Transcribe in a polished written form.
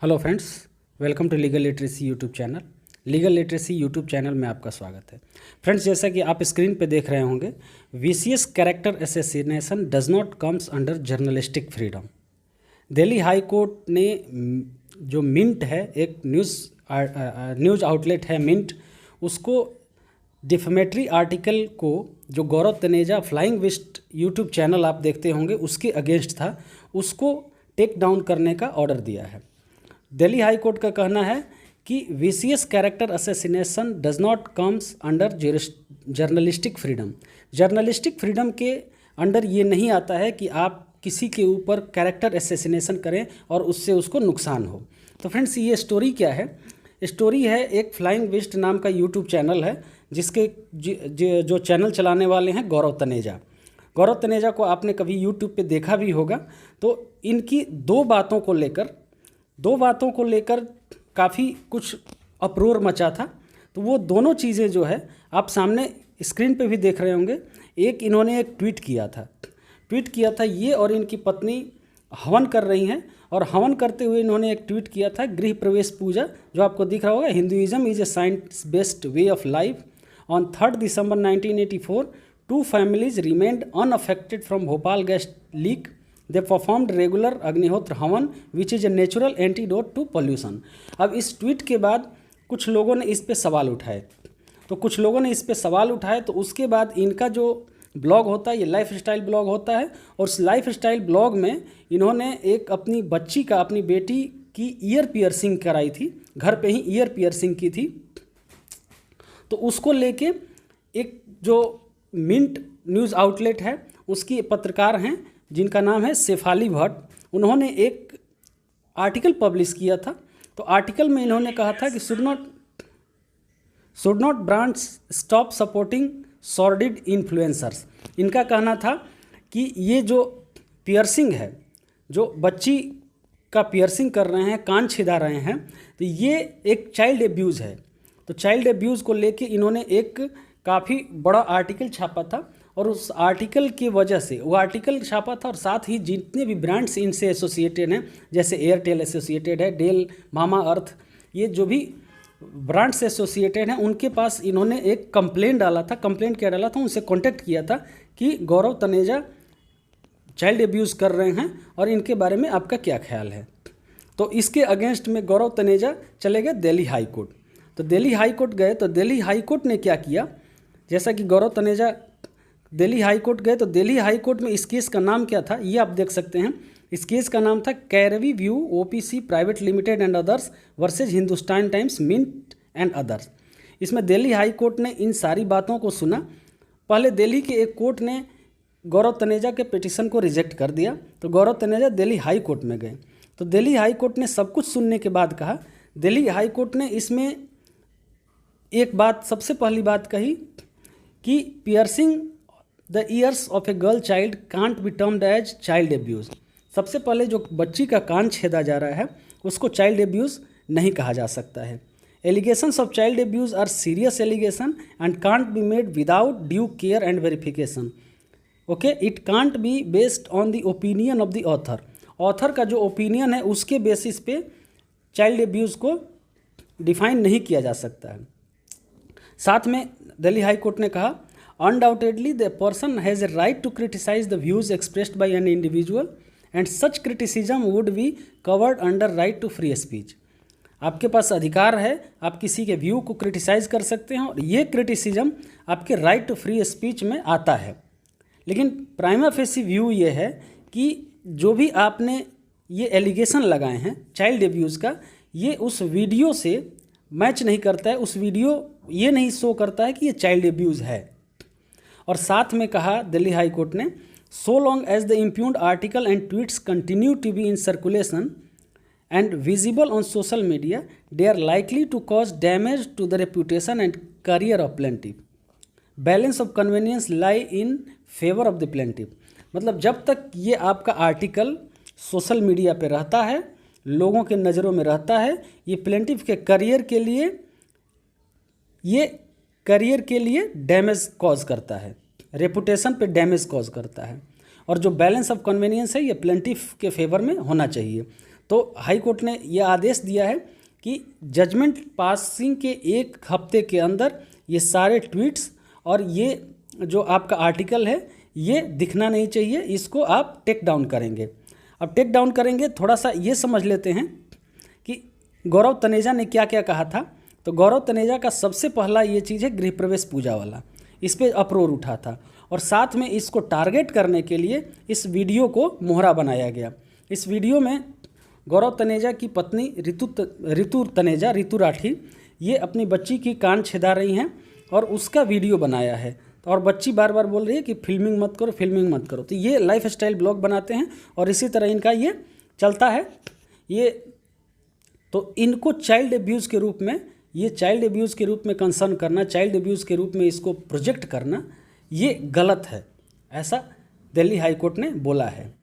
Hello friends, welcome to legal literacy YouTube channel. Legal literacy YouTube channel में आपका स्वागत है। फ्रेंड्स, जैसा कि आप स्क्रीन पे देख रहे होंगे, vicious character assassination does not comes under journalistic freedom. Delhi high court ने जो मिंट है, एक न्यूज़ आउटलेट है मिंट, उसको डिफेमेटरी आर्टिकल को जो गौरव तनेजा फ्लाइंग विस्ट यूट्यूब चैनल आप देखते होंगे उसके अगेंस्ट था, उसको टेक डाउन करने का ऑर्डर दिया है। दिल्ली हाई कोर्ट का कहना है कि vicious character assassination does not comes under journalistic freedom. Journalistic freedom के अंडर ये नहीं आता है कि आप किसी के ऊपर कैरेक्टर असैसिनेशन करें और उससे उसको नुकसान हो। तो फ्रेंड्स, ये स्टोरी क्या है? स्टोरी है एक फ्लाइंग विस्ट नाम का यूट्यूब चैनल है, जिसके जो चैनल चलाने वाले हैं गौरव तनेजा। गौरव तनेजा को आपने कभी यूट्यूब पे देखा भी होगा। तो इनकी दो बातों को लेकर काफ़ी कुछ अप्रोर मचा था। तो वो दोनों चीज़ें जो है आप सामने स्क्रीन पे भी देख रहे होंगे। एक, इन्होंने एक ट्वीट किया था ये और इनकी पत्नी हवन कर रही हैं, और हवन करते हुए इन्होंने एक ट्वीट किया था, गृह प्रवेश पूजा, जो आपको दिख रहा होगा, Hinduism is a science based way of life. On 3 December 1984 2 families remained unaffected from Bhopal gas leak. They performed regular Agnihotra havan which is a natural antidote to pollution. अब इस ट्वीट के बाद कुछ लोगों ने इस पे सवाल उठाए, तो उसके बाद इनका जो ब्लॉग होता है, ये लाइफ स्टाइल ब्लॉग होता है, और उस लाइफ स्टाइल ब्लॉग में इन्होंने एक अपनी बेटी की ईयर पियर्सिंग कराई थी, घर पे ही ईयर पियर्सिंग की थी। तो उसको लेके एक जो मिंट न्यूज़ आउटलेट है उसकी पत्रकार हैं जिनका नाम है शेफाली भट्ट, उन्होंने एक आर्टिकल पब्लिश किया था। तो आर्टिकल में इन्होंने कहा था कि should not brands stop supporting sordid influencers. इनका कहना था कि ये जो पियर्सिंग है, जो बच्ची का पियर्सिंग कर रहे हैं, कान छिदा रहे हैं, तो ये एक चाइल्ड एब्यूज़ है। तो चाइल्ड एब्यूज़ को लेके इन्होंने एक काफ़ी बड़ा आर्टिकल छापा था, और उस आर्टिकल की वजह से वो आर्टिकल छापा था, और साथ ही जितने भी ब्रांड्स इनसे एसोसिएटेड हैं, जैसे एयरटेल एसोसिएटेड है, डेल, मामा अर्थ, ये जो भी ब्रांड्स एसोसिएटेड हैं, उनके पास इन्होंने एक कंप्लेंट क्या डाला था, उनसे कॉन्टेक्ट किया था कि गौरव तनेजा चाइल्ड एब्यूज़ कर रहे हैं और इनके बारे में आपका क्या ख्याल है। तो इसके अगेंस्ट में गौरव तनेजा चले गए दिल्ली हाई कोर्ट। तो दिल्ली हाई कोर्ट गए, तो दिल्ली हाई कोर्ट ने क्या किया, जैसा कि गौरव तनेजा दिल्ली हाई कोर्ट गए, तो दिल्ली हाई कोर्ट में इस केस का नाम क्या था, ये आप देख सकते हैं। इस केस का नाम था Kairavi view OPC private limited and others versus Hindustan Times Mint and others. इसमें दिल्ली हाई कोर्ट ने इन सारी बातों को सुना। पहले दिल्ली के एक कोर्ट ने गौरव तनेजा के पिटीशन को रिजेक्ट कर दिया, तो गौरव तनेजा दिल्ली हाई कोर्ट में गए। तो दिल्ली हाई कोर्ट ने सब कुछ सुनने के बाद कहा, दिल्ली हाई कोर्ट ने इसमें एक बात, सबसे पहली बात कही कि piercing the ears of a girl child can't be termed as child abuse. सबसे पहले जो बच्ची का कान छेदा जा रहा है उसको चाइल्ड एब्यूज़ नहीं कहा जा सकता है। Allegations of child abuse are serious allegation and can't be made without due care and verification. Okay, it can't be based on the opinion of the author का जो ओपिनियन है उसके बेसिस पे चाइल्ड एब्यूज़ को define नहीं किया जा सकता है। साथ में दिल्ली हाई कोर्ट ने कहा, undoubtedly the person has a right to criticise the views expressed by an individual and such criticism would be covered under right to free speech. आपके पास अधिकार है, आप किसी के व्यू को क्रिटिसाइज कर सकते हैं, और ये क्रिटिसिज्म आपके राइट टू फ्री स्पीच में आता है। लेकिन प्राइमा फेसी व्यू ये है कि जो भी आपने ये एलिगेशन लगाए हैं चाइल्ड एब्यूज़ का, ये उस वीडियो से मैच नहीं करता है, उस वीडियो ये नहीं शो करता है कि ये चाइल्ड एब्यूज़ है। और साथ में कहा दिल्ली हाई कोर्ट ने, so long as the impugned article and tweets continue to be in circulation and visible on social media, they are likely to cause damage to the reputation and career of plaintiff. Balance of convenience lie in favour of the plaintiff. मतलब जब तक ये आपका article social media पे रहता है, लोगों के नज़रों में रहता है, ये प्लेंटिफ के करियर के लिए डैमेज कॉज करता है, रेपुटेशन पे डैमेज कॉज करता है। और जो बैलेंस ऑफ कन्वीनियंस है ये प्लेंटिफ के फेवर में होना चाहिए। तो हाई कोर्ट ने यह आदेश दिया है कि जजमेंट पासिंग के 1 हफ्ते के अंदर ये सारे ट्वीट्स और ये जो आपका आर्टिकल है ये दिखना नहीं चाहिए, इसको आप टेक डाउन करेंगे। अब टेक डाउन करेंगे, थोड़ा सा ये समझ लेते हैं कि गौरव तनेजा ने क्या क्या कहा था। तो गौरव तनेजा का सबसे पहला ये चीज़ है गृह प्रवेश पूजा वाला, इस पर अप्रोर उठा था और साथ में इसको टारगेट करने के लिए इस वीडियो को मोहरा बनाया गया। इस वीडियो में गौरव तनेजा की पत्नी ऋतु राठी ये अपनी बच्ची की कान छेदा रही हैं और उसका वीडियो बनाया है। और बच्ची बार बार बोल रही है कि फिल्मिंग मत करो, फिल्मिंग मत करो। तो ये लाइफ स्टाइल ब्लॉग बनाते हैं और इसी तरह इनका ये चलता है। ये तो इनको चाइल्ड एब्यूज़ के रूप में, ये चाइल्ड एब्यूज़ के रूप में कंसर्न करना, चाइल्ड एब्यूज़ के रूप में इसको प्रोजेक्ट करना, ये गलत है, ऐसा दिल्ली हाई कोर्ट ने बोला है।